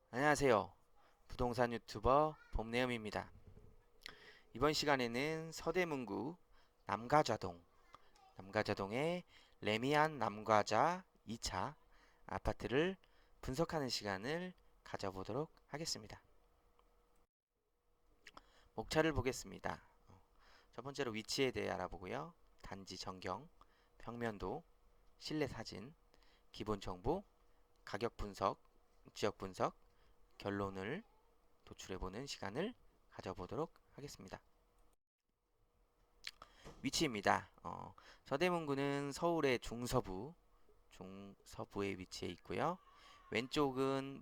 안녕하세요. 부동산 유튜버 봄내음입니다. 이번 시간에는 서대문구 남가좌동의 레미안 남과자 2차 아파트를 분석하는 시간을 가져보도록 하겠습니다. 목차를 보겠습니다. 첫 번째로 위치에 대해 알아보고요. 단지 전경, 평면도, 실내 사진, 기본 정보, 가격 분석, 지역 분석, 결론을 도출해보는 시간을 가져보도록 하겠습니다. 위치입니다. 서대문구는 서울의 중서부에 위치해 있고요. 왼쪽은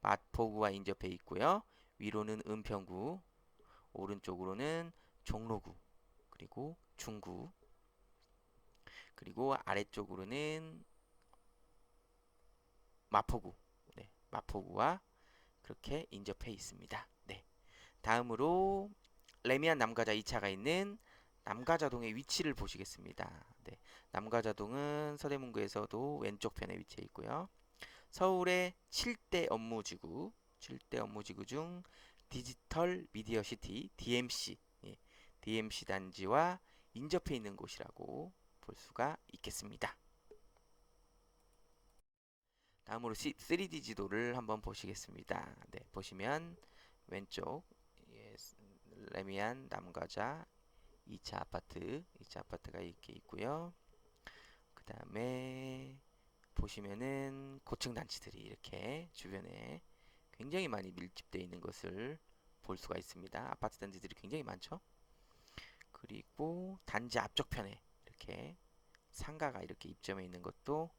마포구와 인접해 있고요. 위로는 은평구, 오른쪽으로는 종로구, 그리고 중구, 그리고 아래쪽으로는 마포구, 네, 마포구와 그렇게 인접해 있습니다. 네, 다음으로 레미안 남가자 2차가 있는 남가자동의 위치를 보시겠습니다. 네, 남가자동은 서대문구에서도 왼쪽 편에 위치해 있고요. 서울의 7대 업무지구 중 디지털 미디어 시티 DMC, DMC 단지와 인접해 있는 곳이라고 볼 수가 있겠습니다. 다음으로 3D 지도를 한번 보시겠습니다. 네, 보시면 왼쪽 레미안 남가자 2차 아파트가 이렇게 있고요. 그 다음에 보시면은 고층 단지들이 이렇게 주변에 굉장히 많이 밀집되어 있는 것을 볼 수가 있습니다. 아파트 단지들이 굉장히 많죠. 그리고 단지 앞쪽 편에 이렇게 상가가 이렇게 입점해 있는 것도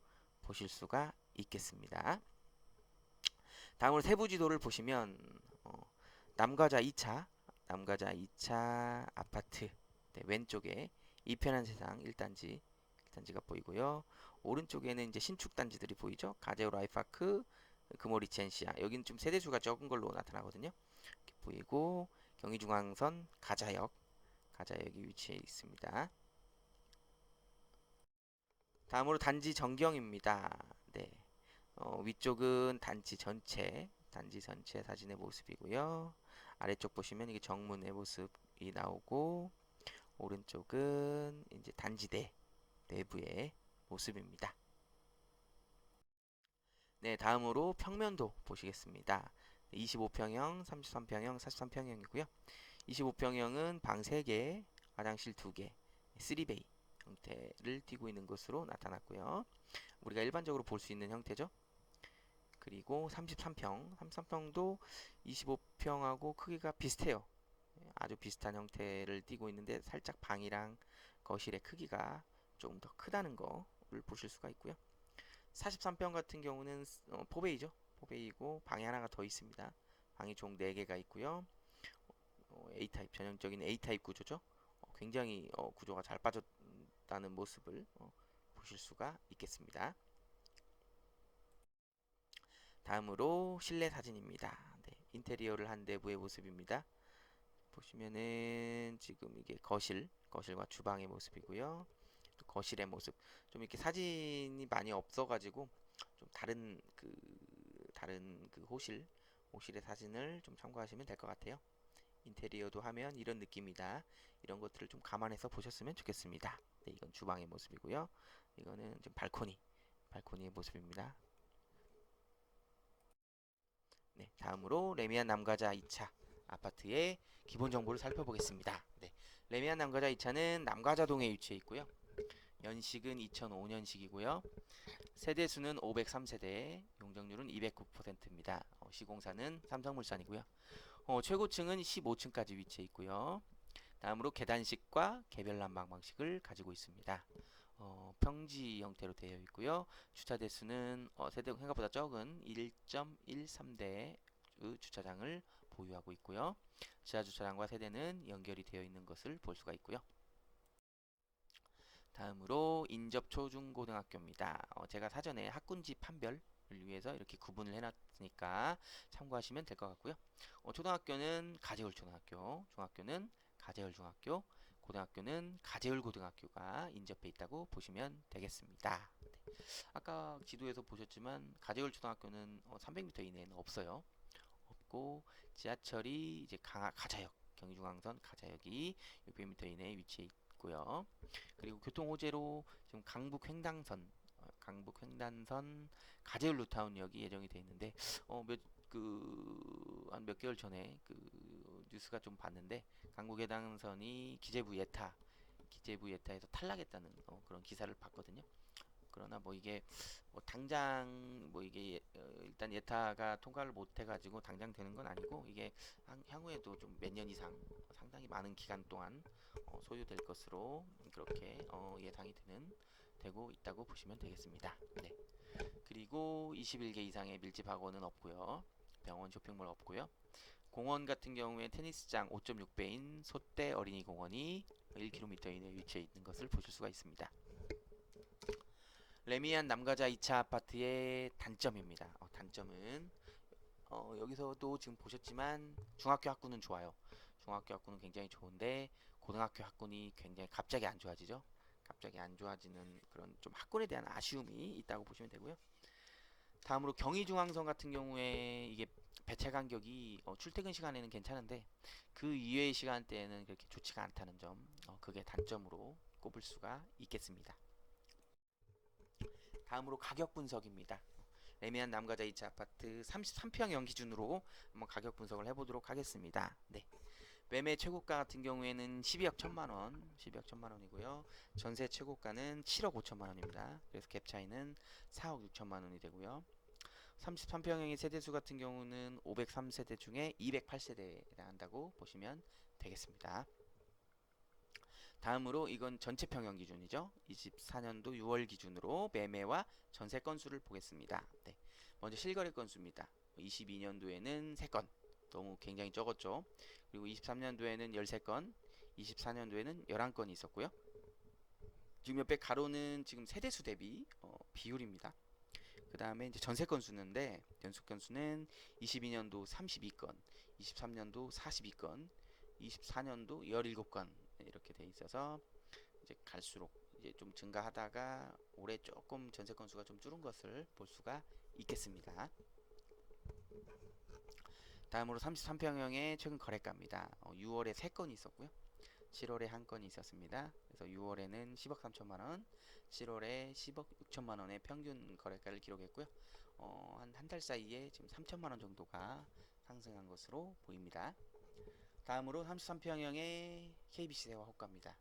보실 수가 있겠습니다. 다음으로 세부 지도를 보시면 남가자 2차 아파트, 네, 왼쪽에 이편한 세상 1단지가 보이고요. 오른쪽에는 이제 신축 단지들이 보이죠. 가제오 라이파크, 금호리첸시아. 여기는 좀 세대수가 적은 걸로 나타나거든요. 이렇게 보이고 경의중앙선 가자역이 위치해 있습니다. 다음으로 단지 전경입니다. 네. 위쪽은 단지 전체 사진의 모습이고요. 아래쪽 보시면 이게 정문의 모습이 나오고 오른쪽은 이제 단지대 내부의 모습입니다. 네, 다음으로 평면도 보시겠습니다. 25평형, 33평형, 43평형이고요. 25평형은 방 3개, 화장실 2개, 3베이 형태를 띠고 있는 것으로 나타났고요. 우리가 일반적으로 볼 수 있는 형태죠. 그리고 33평도 25평하고 크기가 비슷해요. 아주 비슷한 형태를 띠고 있는데 살짝 방이랑 거실의 크기가 조금 더 크다는 거를 보실 수가 있고요. 43평 같은 경우는 포베이죠. 포베이고 방이 하나가 더 있습니다. 방이 총 4개가 있고요. A타입 전형적인 A타입 구조죠. 굉장히 구조가 잘 빠졌다는 모습을 보실 수가 있겠습니다. 다음으로 실내 사진입니다. 네, 인테리어를 한 내부의 모습입니다. 보시면은 지금 이게 거실과 주방의 모습이고요. 거실의 모습. 좀 이렇게 사진이 많이 없어가지고 좀 다른 그 호실의 사진을 좀 참고하시면 될 것 같아요. 인테리어도 하면 이런 느낌이다. 이런 것들을 좀 감안해서 보셨으면 좋겠습니다. 네, 이건 주방의 모습이고요. 이거는 좀 발코니의 모습입니다. 네, 다음으로 레미안 남가자 2차 아파트의 기본 정보를 살펴보겠습니다. 네, 레미안 남가자 2차는 남가자동에 위치해 있고요. 연식은 2005년식이고요. 세대수는 503세대, 용적률은 209%입니다. 시공사는 삼성물산이고요. 최고층은 15층까지 위치해 있고요. 다음으로 계단식과 개별 난방 방식을 가지고 있습니다. 평지 형태로 되어 있고요. 주차 대수는 세대 생각보다 적은 1.13대 주차장을 보유하고 있고요. 지하 주차장과 세대는 연결이 되어 있는 것을 볼 수가 있고요. 다음으로 인접 초중고등학교입니다. 제가 사전에 학군지 판별을 위해서 이렇게 구분을 해놨으니까 참고하시면 될 것 같고요. 초등학교는 가재울 초등학교, 중학교는 가재울 중학교, 고등학교는 가재울 고등학교가 인접해 있다고 보시면 되겠습니다. 네. 아까 지도에서 보셨지만 가재울 초등학교는 300m 이내에는 없어요. 없고 지하철이 이제 가자역 경의중앙선 가자역이 600m 이내에 위치해 있고요. 그리고 교통 호재로 지금 강북 횡단선 가재울 루타운역이 예정이 되어 있는데 한 몇 개월 전에 그 뉴스가 좀 봤는데 강북 횡단선이 기재부 예타에서 탈락했다는 그런 기사를 봤거든요. 그러나 뭐 이게 당장 뭐 이게 일단 예타가 통과를 못 해가지고 당장 되는 건 아니고 이게 향후에도 좀 몇 년 이상 상당히 많은 기간 동안 소요될 것으로 그렇게 예상이 되고 있다고 보시면 되겠습니다. 네. 그리고 21개 이상의 밀집 학원은 없고요. 병원, 쇼핑몰 없고요. 공원 같은 경우에 테니스장 5.6배인 소대 어린이 공원이 1km 이내에 위치해 있는 것을 보실 수가 있습니다. 레미안 남가자 2차 아파트의 단점입니다. 단점은 여기서도 지금 보셨지만 중학교 학군은 좋아요. 중학교 학군은 굉장히 좋은데 고등학교 학군이 굉장히 갑자기 안 좋아지죠. 갑자기 안 좋아지는 그런 좀 학군에 대한 아쉬움이 있다고 보시면 되고요. 다음으로 경의중앙선 같은 경우에 이게 배차 간격이 출퇴근 시간에는 괜찮은데 그 이외의 시간대에는 그렇게 좋지가 않다는 점, 그게 단점으로 꼽을 수가 있겠습니다. 다음으로 가격 분석입니다. 레미안 남가자 2차 아파트 33평형 기준으로 한번 가격 분석을 해보도록 하겠습니다. 네. 매매 최고가 같은 경우에는 12억 1천만원, 12억 1천만원이고요. 전세 최고가는 7억 5천만원입니다. 그래서 갭 차이는 4억 6천만원이 되고요. 33평형의 세대수 같은 경우는 503세대 중에 208세대에 해당한다고 보시면 되겠습니다. 다음으로 이건 전체 평형 기준이죠. 24년도 6월 기준으로 매매와 전세 건수를 보겠습니다. 네. 먼저 실거래 건수입니다. 22년도에는 3건, 너무 굉장히 적었죠. 그리고 23년도에는 13건, 24년도에는 11건이 있었고요. 지금 옆에 가로는 지금 세대수 대비 비율입니다. 그 다음에 이제 전세 건수인데 연속 건수는 22년도 32건, 23년도 42건, 24년도 17건 이렇게 돼 있어서 이제 갈수록 이제 좀 증가하다가 올해 조금 전세 건수가 좀 줄은 것을 볼 수가 있겠습니다. 다음으로 33평형의 최근 거래가입니다. 6월에 3건이 있었고요. 7월에 1건이 있었습니다. 그래서 6월에는 10억 3천만원, 7월에 10억 6천만원의 평균 거래가를 기록했고요. 한 달 사이에 지금 3천만원 정도가 상승한 것으로 보입니다. 다음으로 33평형의 KB시세와 호가입니다.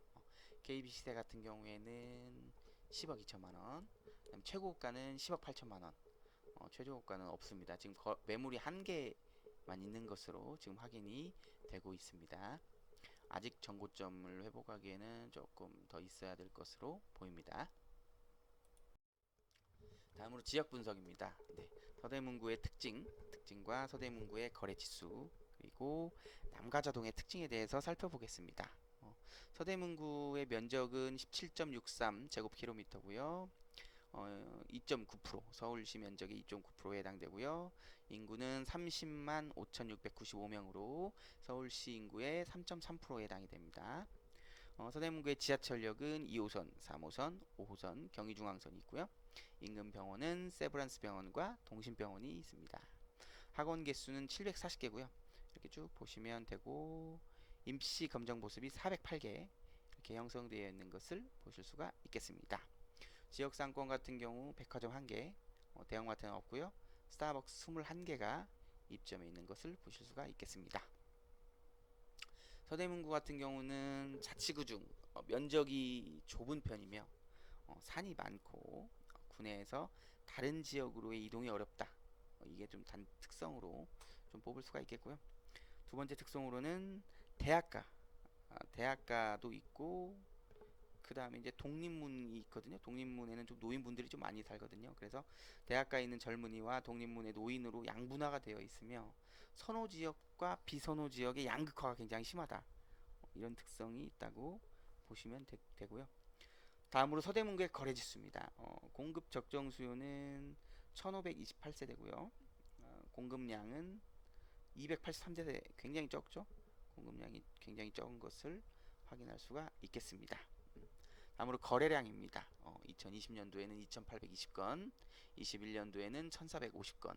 KB시세 같은 경우에는 10억 2천만원, 최고가는 10억 8천만원, 최저고가는 없습니다. 지금 매물이 한 개만 있는 것으로 지금 확인이 되고 있습니다. 아직 전고점을 회복하기에는 조금 더 있어야 될 것으로 보입니다. 다음으로 지역 분석입니다. 네, 서대문구의 특징과 서대문구의 거래지수, 그리고 남가자동의 특징에 대해서 살펴보겠습니다. 서대문구의 면적은 17.63 제곱킬로미터고요. 2.9%, 서울시 면적의 2.9%에 해당되고요. 인구는 30만 5,695명으로 서울시 인구의 3.3%에 해당이 됩니다. 서대문구의 지하철역은 2호선, 3호선, 5호선, 경의중앙선이 있고요. 인근 병원은 세브란스 병원과 동심병원이 있습니다. 학원 개수는 740개고요. 이렇게 쭉 보시면 되고 임시 검정 보습이 408개 이렇게 형성되어 있는 것을 보실 수가 있겠습니다. 지역 상권 같은 경우 백화점 1개, 대형마트는 없고요. 스타벅스 21개가 입점해 있는 것을 보실 수가 있겠습니다. 서대문구 같은 경우는 자치구 중 면적이 좁은 편이며 산이 많고 구내에서 다른 지역으로의 이동이 어렵다. 이게 좀 특성으로 좀 뽑을 수가 있겠고요. 두 번째 특성으로는 대학가도 있고 그 다음에 이제 독립문이 있거든요. 독립문에는 좀 노인분들이 좀 많이 살거든요. 그래서 대학가에 있는 젊은이와 독립문의 노인으로 양분화가 되어 있으며 선호 지역과 비선호 지역의 양극화가 굉장히 심하다. 이런 특성이 있다고 보시면 되고요. 다음으로 서대문구의 거래지수입니다. 공급 적정 수요는 1528세대고요. 공급량은 283세대, 굉장히 적죠. 공급량이 굉장히 적은 것을 확인할 수가 있겠습니다. 다음으로 거래량입니다. 2020년도에는 2820건, 21년도에는 1450건,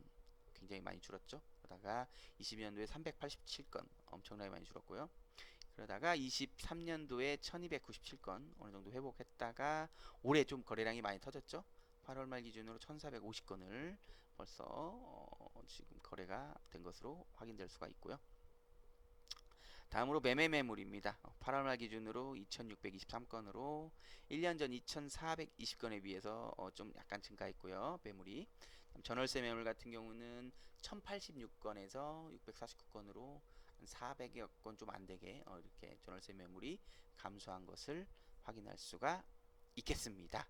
굉장히 많이 줄었죠. 그러다가 22년도에 387건, 엄청나게 많이 줄었고요. 그러다가 23년도에 1297건 어느 정도 회복했다가 올해 좀 거래량이 많이 터졌죠. 8월 말 기준으로 1450건을 벌써 지금 거래가 된 것으로 확인될 수가 있고요. 다음으로 매매 매물입니다. 8월 말 기준으로 2623건으로 1년 전 2420건에 비해서 좀 약간 증가했고요. 매물이. 전월세 매물 같은 경우는 1086건에서 649건으로 400여 건 좀 안되게 이렇게 전월세 매물이 감소한 것을 확인할 수가 있겠습니다.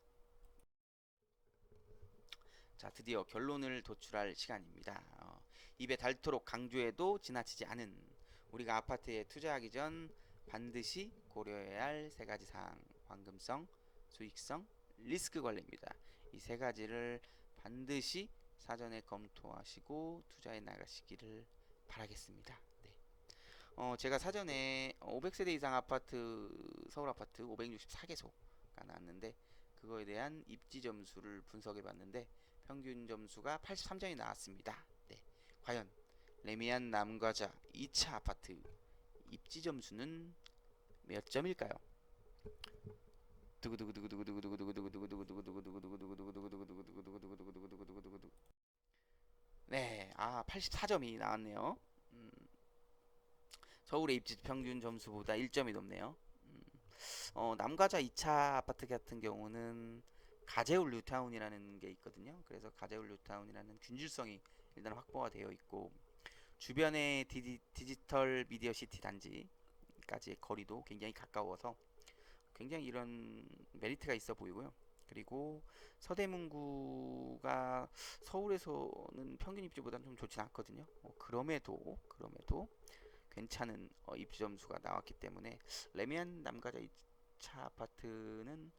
자, 드디어 결론을 도출할 시간입니다. 입에 닳도록 강조해도 지나치지 않은, 우리가 아파트에 투자하기 전 반드시 고려해야 할 세 가지 사항: 황금성, 수익성, 리스크 관리입니다. 이 세 가지를 반드시 사전에 검토하시고 투자해 나가시기를 바라겠습니다. 네. 제가 사전에 500세대 이상 아파트, 서울 아파트 564개소가 나왔는데, 그거에 대한 입지 점수를 분석해 봤는데 평균 점수가 83점이 나왔습니다. 네. 과연 레미안 남과자 2차 아파트 입지 점수는 몇 점일까요? 네, 84점이 나왔네요. 서울의 입지 평균 점수보다 1점이 높네요. 남과자 2차 아파트 같은 경우는 가재울 뉴타운이라는 게 있거든요. 그래서 가재울 뉴타운이라는 균질성이 일단 확보가 되어 있고, 주변의 디지털 미디어 시티 단지까지의 거리도 굉장히 가까워서 굉장히 이런 메리트가 있어 보이고요. 그리고 서대문구가 서울에서는 평균 입지보다는 좀 좋진 않거든요. 그럼에도 괜찮은 입지 점수가 나왔기 때문에 레미안 남가자 2차 아파트는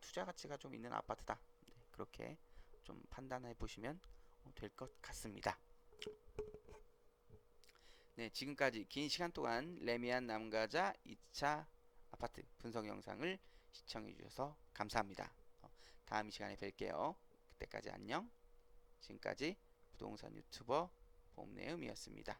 투자 가치가 좀 있는 아파트다. 네, 그렇게 좀 판단해 보시면 될 것 같습니다. 네, 지금까지 긴 시간 동안 레미안 남가자 2차 아파트 분석 영상을 시청해 주셔서 감사합니다. 다음 시간에 뵐게요. 그때까지 안녕. 지금까지 부동산 유튜버 봄내음이었습니다.